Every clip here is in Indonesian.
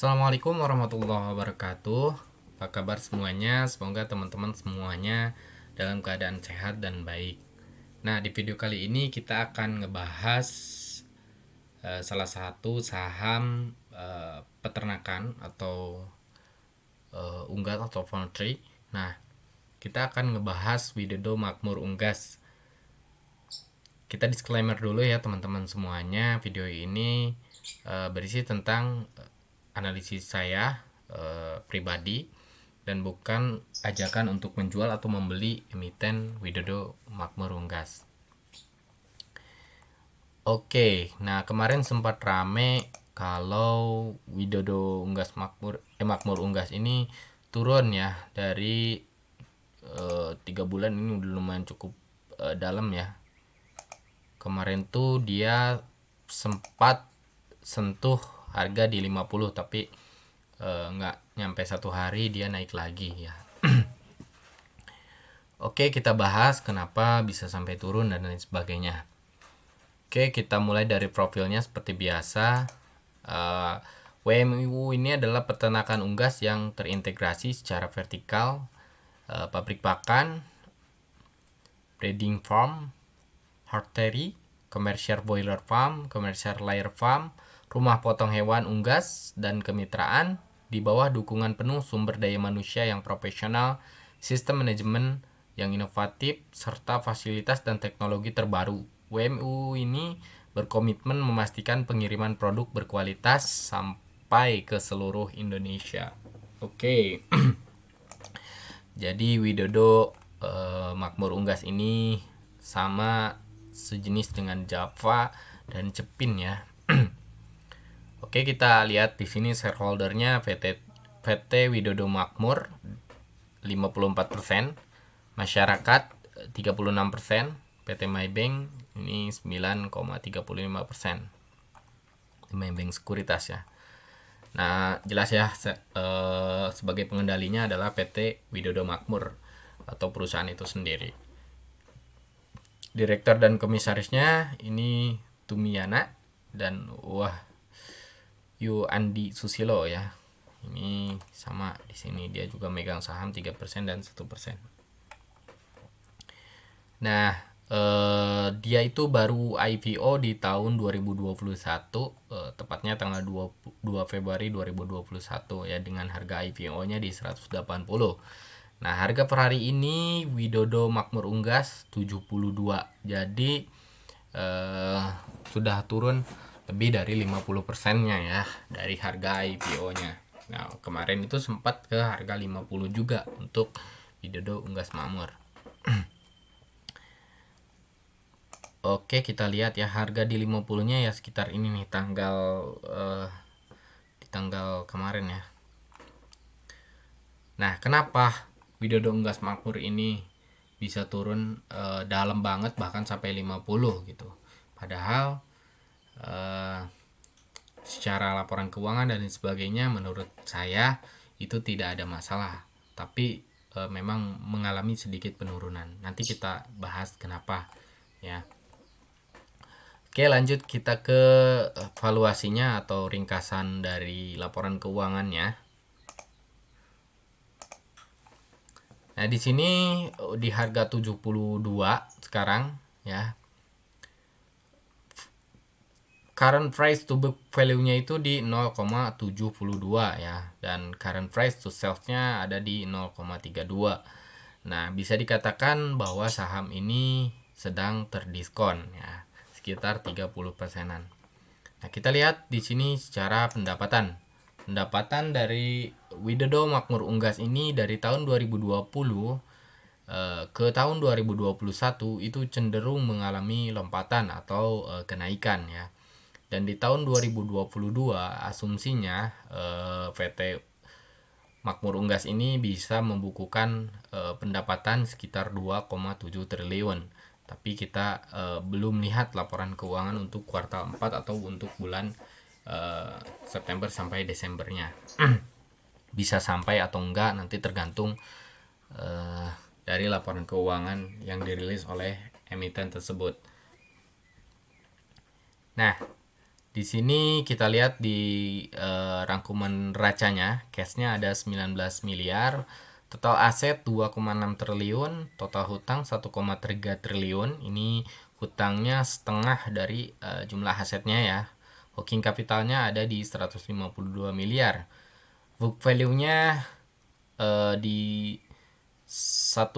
Assalamualaikum warahmatullahi wabarakatuh. Apa kabar semuanya? Semoga teman-teman semuanya dalam keadaan sehat dan baik. Nah, di video kali ini kita akan ngebahas salah satu saham peternakan atau unggas atau poultry. Nah, kita akan ngebahas Widodo Makmur Unggas. Kita disclaimer dulu ya teman-teman semuanya. Video ini berisi tentang analisis saya pribadi dan bukan ajakan untuk menjual atau membeli emiten Widodo Makmur Unggas. Oke, nah kemarin sempat rame kalau Widodo Unggas Makmur Unggas ini turun ya dari 3 bulan ini udah lumayan cukup dalam ya. Kemarin tuh dia sempat sentuh harga di 50 tapi nggak nyampe 1 hari dia naik lagi ya. Oke, kita bahas kenapa bisa sampai turun dan lain sebagainya. Oke, kita mulai dari profilnya seperti biasa. WMU ini adalah peternakan unggas yang terintegrasi secara vertikal, pabrik pakan, breeding farm, hatchery, commercial boiler farm, commercial layer farm, rumah potong hewan unggas, dan kemitraan di bawah dukungan penuh sumber daya manusia yang profesional, sistem manajemen yang inovatif, serta fasilitas dan teknologi terbaru. WMU ini berkomitmen memastikan pengiriman produk berkualitas sampai ke seluruh Indonesia. Oke. Jadi Widodo Makmur Unggas ini sama sejenis dengan Java dan Cepin ya. Oke, kita lihat di sini shareholdernya PT Widodo Makmur 54%, masyarakat 36%, PT Maybank ini 9,35%. Maybank Sekuritas ya. Nah, jelas ya sebagai pengendalinya adalah PT Widodo Makmur atau perusahaan itu sendiri. Direktur dan komisarisnya ini Tumiana dan Yu Andi Susilo ya. Ini sama di sini dia juga megang saham 3% dan 1%. Nah, dia itu baru IPO di tahun 2021, tepatnya tanggal 2 Februari 2021 ya, dengan harga IPO-nya di 180. Nah, harga per hari ini Widodo Makmur Unggas 72. Jadi sudah turun lebih dari 50%-nya ya dari harga IPO-nya. Nah, kemarin itu sempat ke harga 50 juga untuk Widodo Unggas Makmur. Oke, kita lihat ya harga di 50-nya ya sekitar ini nih di tanggal kemarin ya. Nah, kenapa Widodo Unggas Makmur ini bisa turun dalam banget bahkan sampai 50 gitu. Padahal secara laporan keuangan dan sebagainya menurut saya itu tidak ada masalah. Tapi memang mengalami sedikit penurunan. Nanti kita bahas kenapa ya. Oke, lanjut kita ke valuasinya atau ringkasan dari laporan keuangannya. Nah, di sini di harga 72 sekarang ya. Current price to book value-nya itu di 0,72 ya, dan current price to sales-nya ada di 0,32. Nah, bisa dikatakan bahwa saham ini sedang terdiskon ya, sekitar 30%-an. Nah, kita lihat di sini secara pendapatan. Pendapatan dari Widodo Makmur Unggas ini dari tahun 2020 ke tahun 2021 itu cenderung mengalami lompatan atau kenaikan ya. Dan di tahun 2022 asumsinya PT Makmur Unggas ini bisa membukukan pendapatan sekitar 2,7 triliun. Tapi kita belum lihat laporan keuangan untuk kuartal 4 atau untuk bulan September sampai Desembernya. Bisa sampai atau enggak nanti tergantung dari laporan keuangan yang dirilis oleh emiten tersebut. Nah, Di sini kita lihat di rangkuman neracanya, cashnya ada 19 miliar, total aset 2,6 triliun, total hutang 1,3 triliun. Ini hutangnya setengah dari jumlah asetnya ya. Working capitalnya ada di 152 miliar. Book value-nya di 1,2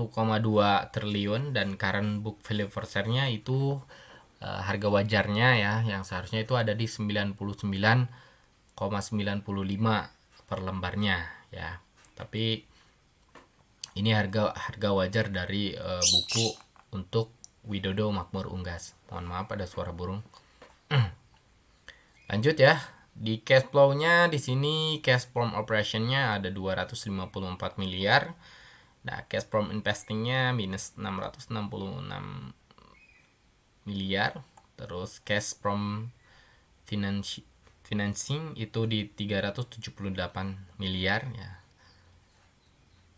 triliun dan current book value per share-nya itu harga wajarnya ya yang seharusnya itu ada di 99,95 per lembarnya ya. Tapi ini harga wajar dari buku untuk Widodo Makmur Unggas. Mohon maaf ada suara burung. Lanjut ya. Di cash flow-nya di sini cash from operation-nya ada 254 miliar. Nah, cash from investing-nya minus 666 miliar. Terus cash from financing itu di 378 miliar ya.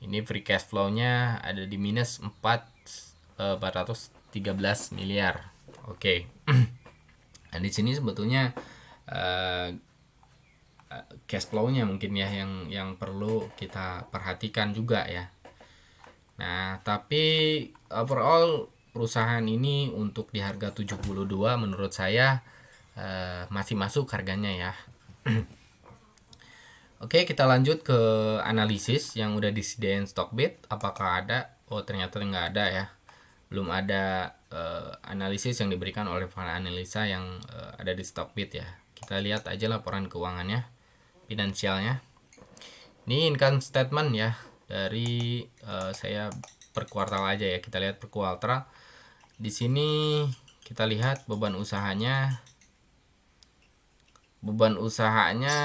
Ini free cash flow-nya ada di minus 413 miliar. Oke. Nah, di sini sebetulnya cash flow-nya mungkin ya yang perlu kita perhatikan juga ya. Nah, tapi overall perusahaan ini untuk di harga 72 menurut saya masih masuk harganya ya. Oke, kita lanjut ke analisis yang udah disediain Stockbit. Apakah ada? Oh, ternyata nggak ada ya. Belum ada analisis yang diberikan oleh para analisa yang ada di Stockbit ya. Kita lihat aja laporan keuangannya, finansialnya. Ini income statement ya dari saya per kuartal aja ya. Kita lihat per kuartal. Di sini kita lihat beban usahanya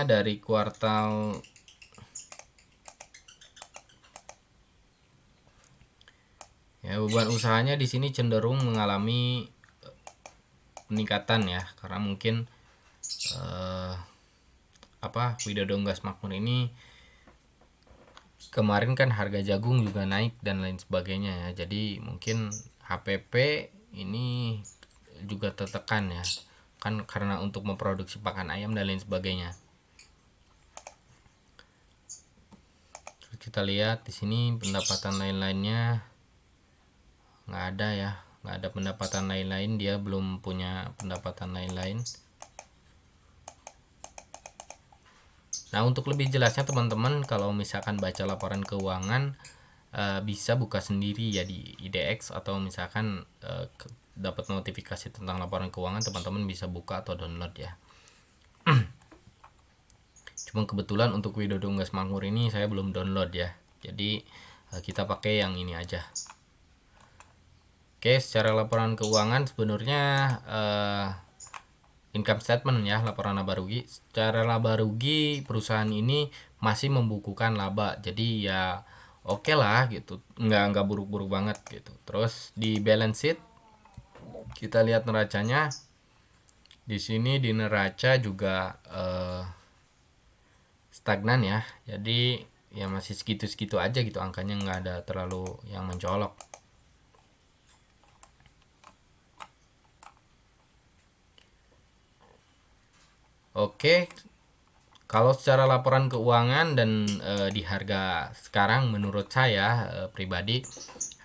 dari kuartal ya, beban usahanya di sini cenderung mengalami peningkatan ya, karena mungkin Widodo Unggas Makmur ini kemarin kan harga jagung juga naik dan lain sebagainya ya, jadi mungkin HPP ini juga tertekan ya, kan karena untuk memproduksi pakan ayam dan lain sebagainya. Terus kita lihat di sini pendapatan lain-lainnya nggak ada ya, nggak ada pendapatan lain-lain, dia belum punya pendapatan lain-lain. Nah, untuk lebih jelasnya teman-teman kalau misalkan baca laporan keuangan bisa buka sendiri ya di IDX, atau misalkan dapat notifikasi tentang laporan keuangan, teman-teman bisa buka atau download ya. Cuma kebetulan untuk Widodo Unggas Makmur ini saya belum download ya, jadi kita pakai yang ini aja. Oke, secara laporan keuangan sebenarnya income statement ya, laporan laba rugi. Secara laba rugi perusahaan ini masih membukukan laba, jadi ya oke lah gitu, nggak buruk-buruk banget gitu. Terus di balance sheet kita lihat neracanya. Di sini di neraca juga stagnan ya, jadi ya masih segitu-segitu aja gitu angkanya, nggak ada terlalu yang mencolok. Oke, kalau secara laporan keuangan dan di harga sekarang menurut saya pribadi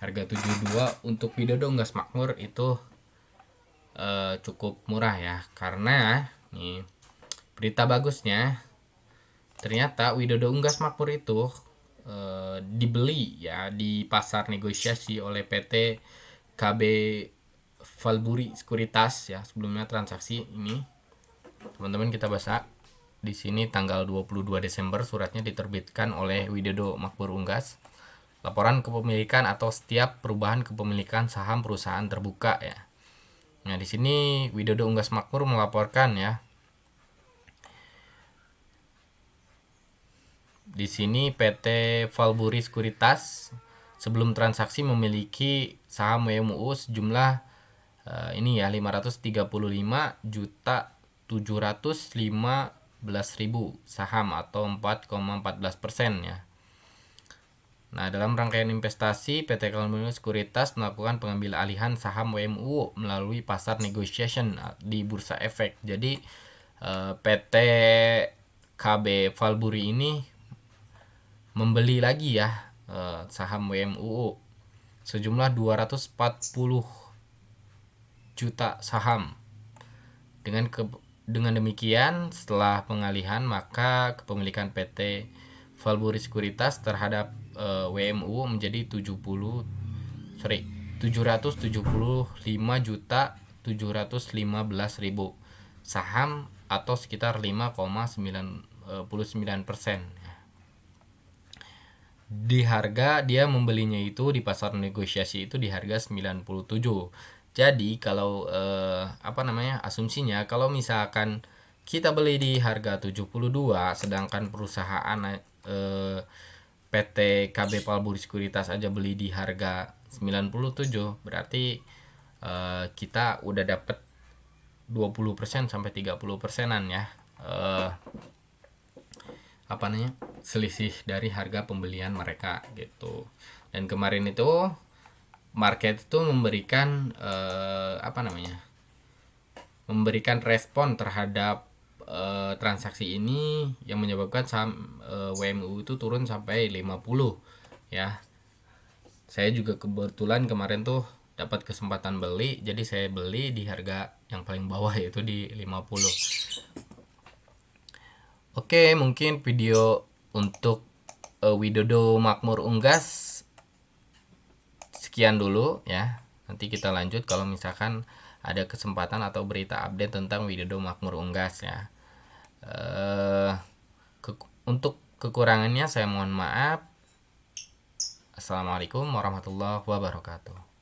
harga 72 untuk Widodo Unggas Makmur itu cukup murah ya, karena nih berita bagusnya ternyata Widodo Unggas Makmur itu dibeli ya di pasar negosiasi oleh PT KB Valburi Sekuritas ya. Sebelumnya transaksi ini teman-teman kita baca di sini tanggal 22 Desember suratnya diterbitkan oleh Widodo Makmur Unggas. Laporan kepemilikan atau setiap perubahan kepemilikan saham perusahaan terbuka ya. Nah, di sini Widodo Unggas Makmur melaporkan ya. Di sini PT Valburi Sekuritas sebelum transaksi memiliki saham WMU sejumlah ini ya 535.715.000 saham atau 4,14% ya. Nah, dalam rangkaian investasi, PT Valburi Sekuritas melakukan pengambil alihan saham WMU melalui pasar negotiation di Bursa Efek. Jadi PT KB Valburi ini membeli lagi ya saham WMUU sejumlah 240 juta saham. Dengan demikian, setelah pengalihan, maka kepemilikan PT Valburi Sekuritas terhadap WMU menjadi 775.715.000 saham atau sekitar 5,99%. Di harga dia membelinya itu di pasar negosiasi itu di harga 97. Jadi kalau asumsinya kalau misalkan kita beli di harga 72 sedangkan perusahaan PT KB Valburi Sekuritas aja beli di harga 97, berarti kita udah dapet 20% sampai 30%-an ya. Selisih dari harga pembelian mereka gitu. Dan kemarin itu market itu memberikan memberikan respon terhadap transaksi ini yang menyebabkan saham WMU itu turun sampai 50 ya. Saya juga kebetulan kemarin tuh dapat kesempatan beli, jadi saya beli di harga yang paling bawah yaitu di 50. Oke, mungkin video untuk Widodo Makmur Unggas sekian dulu ya. Nanti kita lanjut kalau misalkan ada kesempatan atau berita update tentang Widodo Makmur Unggas ya. Untuk kekurangannya saya mohon maaf. Assalamualaikum warahmatullahi wabarakatuh.